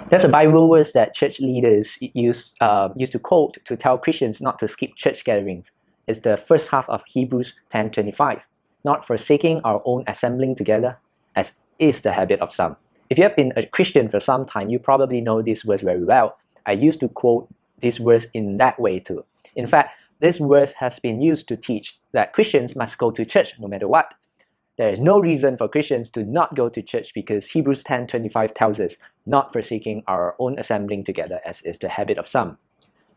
There's a Bible verse that church leaders used to quote to tell Christians not to skip church gatherings. It's the first half of Hebrews 10:25. Not forsaking our own assembling together, as is the habit of some. If you have been a Christian for some time, you probably know this verse very well. I used to quote this verse in that way too. In fact, this verse has been used to teach that Christians must go to church no matter what. There is no reason for Christians to not go to church because Hebrews 10:25 tells us, not forsaking our own assembling together as is the habit of some.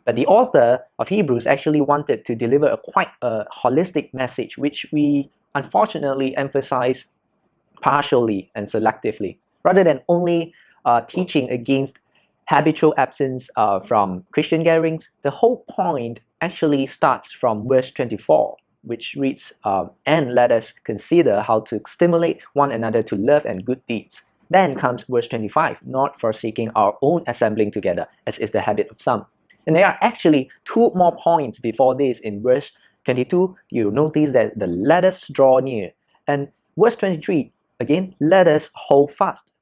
But the author of Hebrews actually wanted to deliver quite a holistic message, which we unfortunately emphasize partially and selectively, rather than only teaching against habitual absence from Christian gatherings. The whole point actually starts from verse 24, which reads, and let us consider how to stimulate one another to love and good deeds. Then comes verse 25, not forsaking our own assembling together, as is the habit of some. And there are actually two more points before this in verse 22. You notice that the let us draw near. And verse 23, again, let us hold fast.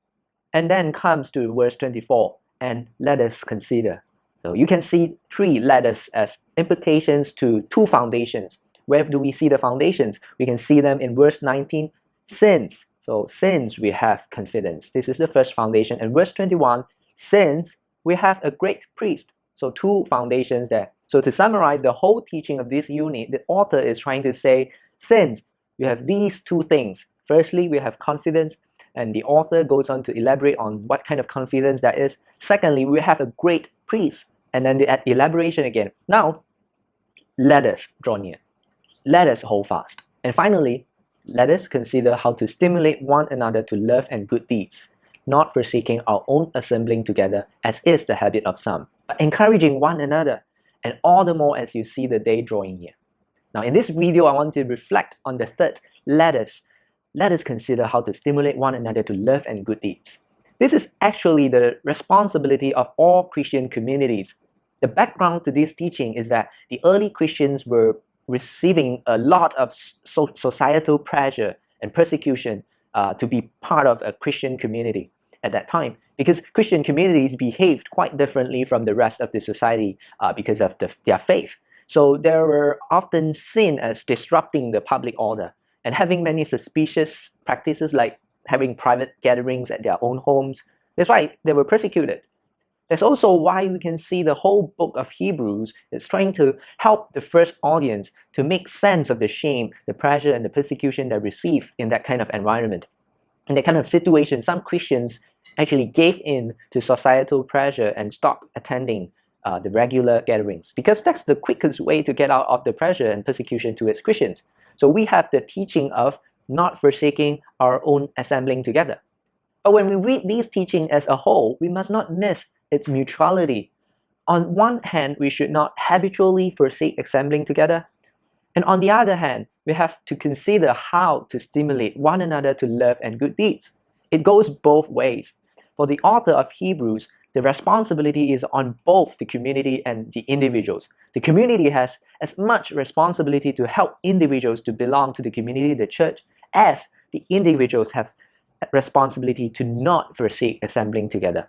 And then comes to verse 24, and let us consider. So you can see three let us as implications to two foundations. Where do we see the foundations? We can see them in verse 19, since. So since we have confidence. This is the first foundation. And verse 21, since we have a great priest. So two foundations there. So to summarize the whole teaching of this unit, the author is trying to say, since we have these two things. Firstly, we have confidence, and the author goes on to elaborate on what kind of confidence that is. Secondly, we have a great priest, and then the elaboration again. Now, let us draw near. Let us hold fast. And finally, let us consider how to stimulate one another to love and good deeds, not forsaking our own assembling together, as is the habit of some, but encouraging one another, and all the more as you see the day drawing near. Now, in this video, I want to reflect on the third, let us consider how to stimulate one another to love and good deeds. This is actually the responsibility of all Christian communities. The background to this teaching is that the early Christians were receiving a lot of societal pressure and persecution to be part of a Christian community at that time, because Christian communities behaved quite differently from the rest of the society because of their faith. So they were often seen as disrupting the public order and having many suspicious practices like having private gatherings at their own homes. That's why they were persecuted. That's also why we can see the whole book of Hebrews is trying to help the first audience to make sense of the shame, the pressure, and the persecution they received in that kind of environment. In that kind of situation, some Christians actually gave in to societal pressure and stopped attending the regular gatherings, because that's the quickest way to get out of the pressure and persecution towards Christians. So we have the teaching of not forsaking our own assembling together. But when we read these teachings as a whole, we must not miss its mutuality. On one hand, we should not habitually forsake assembling together. And on the other hand, we have to consider how to stimulate one another to love and good deeds. It goes both ways. For the author of Hebrews, the responsibility is on both the community and the individuals. The community has as much responsibility to help individuals to belong to the community, the church, as the individuals have responsibility to not forsake assembling together.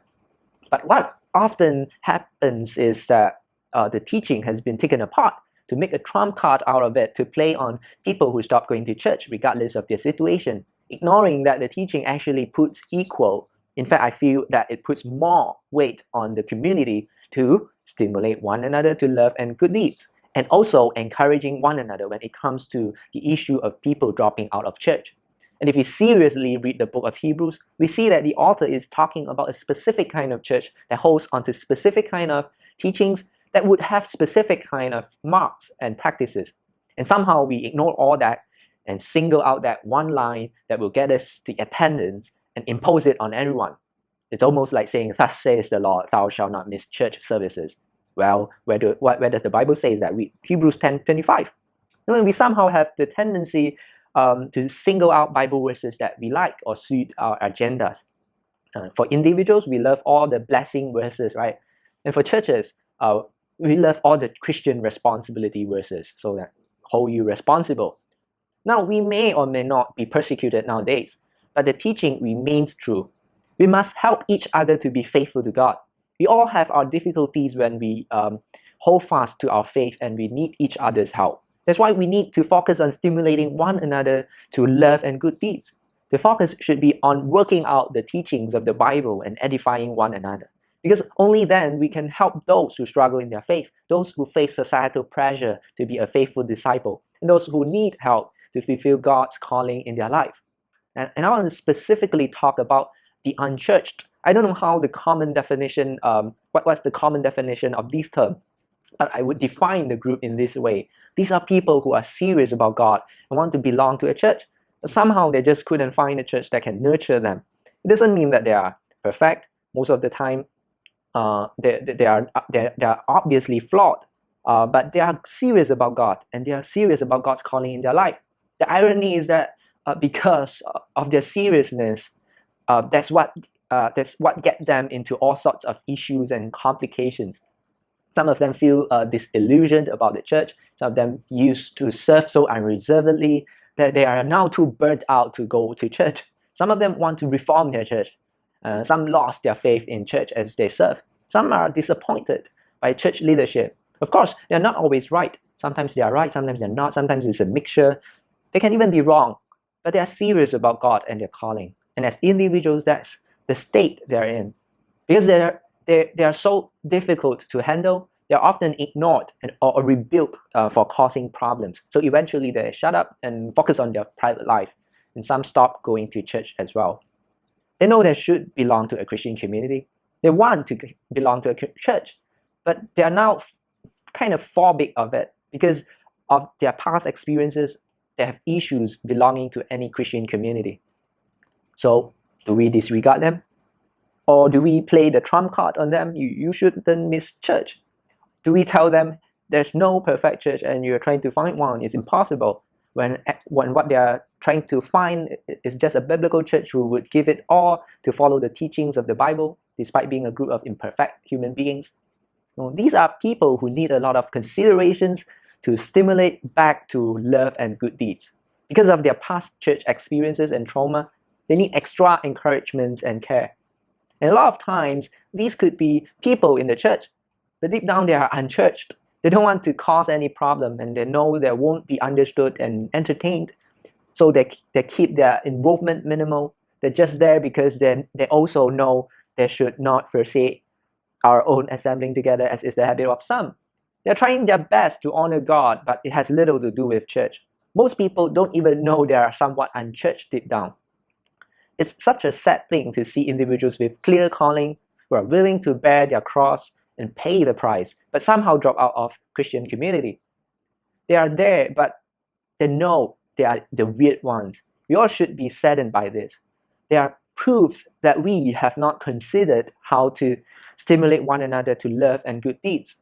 But what often happens is that the teaching has been taken apart to make a trump card out of it to play on people who stop going to church regardless of their situation, ignoring that the teaching actually puts equal. In fact, I feel that it puts more weight on the community to stimulate one another to love and good deeds, and also encouraging one another when it comes to the issue of people dropping out of church. And if we seriously read the book of Hebrews, we see that the author is talking about a specific kind of church that holds onto specific kind of teachings that would have specific kind of marks and practices. And somehow we ignore all that and single out that one line that will get us the attendance and impose it on everyone. It's almost like saying, thus says the Lord, thou shalt not miss church services. Well, where does the Bible say that? Hebrews 10:25. And we somehow have the tendency to single out Bible verses that we like or suit our agendas. For individuals, we love all the blessing verses, right? And for churches, we love all the Christian responsibility verses, so that hold you responsible. Now, we may or may not be persecuted nowadays, but the teaching remains true. We must help each other to be faithful to God. We all have our difficulties when we hold fast to our faith, and we need each other's help. That's why we need to focus on stimulating one another to love and good deeds. The focus should be on working out the teachings of the Bible and edifying one another. Because only then we can help those who struggle in their faith, those who face societal pressure to be a faithful disciple, and those who need help to fulfill God's calling in their life. And I want to specifically talk about the unchurched. I don't know how the common definition, what's the common definition of these terms, but I would define the group in this way. These are people who are serious about God and want to belong to a church. But somehow they just couldn't find a church that can nurture them. It doesn't mean that they are perfect. Most of the time, they are obviously flawed, but they are serious about God, and they are serious about God's calling in their life. The irony is that because of their seriousness, that's what get them into all sorts of issues and complications. Some of them feel disillusioned about the church. Some of them used to serve so unreservedly that they are now too burnt out to go to church. Some of them want to reform their church. Some lost their faith in church as they serve. Some are disappointed by church leadership. Of course, they're not always right. Sometimes they are right, sometimes they're not. Sometimes it's a mixture. They can even be wrong, but they are serious about God and their calling. And as individuals, that's the state they're in. Because they are so difficult to handle, they're often ignored or rebuked for causing problems. So eventually they shut up and focus on their private life. And some stop going to church as well. They know they should belong to a Christian community. They want to belong to a church, but they are now kind of phobic of it because of their past experiences. They have issues belonging to any Christian community. So do we disregard them? Or do we play the trump card on them? You shouldn't miss church. Do we tell them there's no perfect church and you're trying to find one? It's impossible. When what they are trying to find is just a biblical church who would give it all to follow the teachings of the Bible, despite being a group of imperfect human beings. These are people who need a lot of considerations to stimulate back to love and good deeds. Because of their past church experiences and trauma, they need extra encouragement and care. And a lot of times, these could be people in the church, but deep down they are unchurched. They don't want to cause any problem, and they know they won't be understood and entertained. So they keep their involvement minimal. They're just there because they also know they should not forsake our own assembling together, as is the habit of some. They're trying their best to honor God, but it has little to do with church. Most people don't even know they are somewhat unchurched deep down. It's such a sad thing to see individuals with clear calling who are willing to bear their cross and pay the price, but somehow drop out of Christian community. They are there, but they know they are the weird ones. We all should be saddened by this. They are proofs that we have not considered how to stimulate one another to love and good deeds.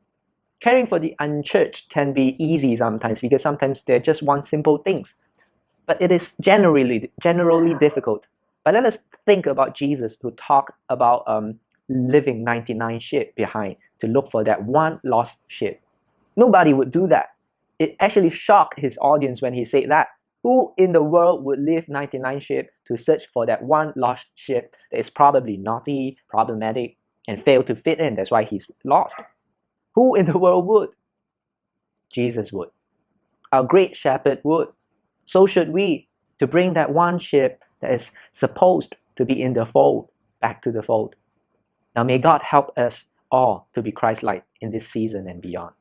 Caring for the unchurched can be easy sometimes because sometimes they just want simple things. But it is generally difficult. But let us think about Jesus, who talked about leaving 99 sheep behind to look for that one lost sheep. Nobody would do that. It actually shocked his audience when he said that. Who in the world would leave 99 sheep to search for that one lost sheep that is probably naughty, problematic, and failed to fit in? That's why he's lost. Who in the world would? Jesus would. Our great shepherd would. So should we, to bring that one sheep that is supposed to be in the fold back to the fold. Now may God help us all to be Christ-like in this season and beyond.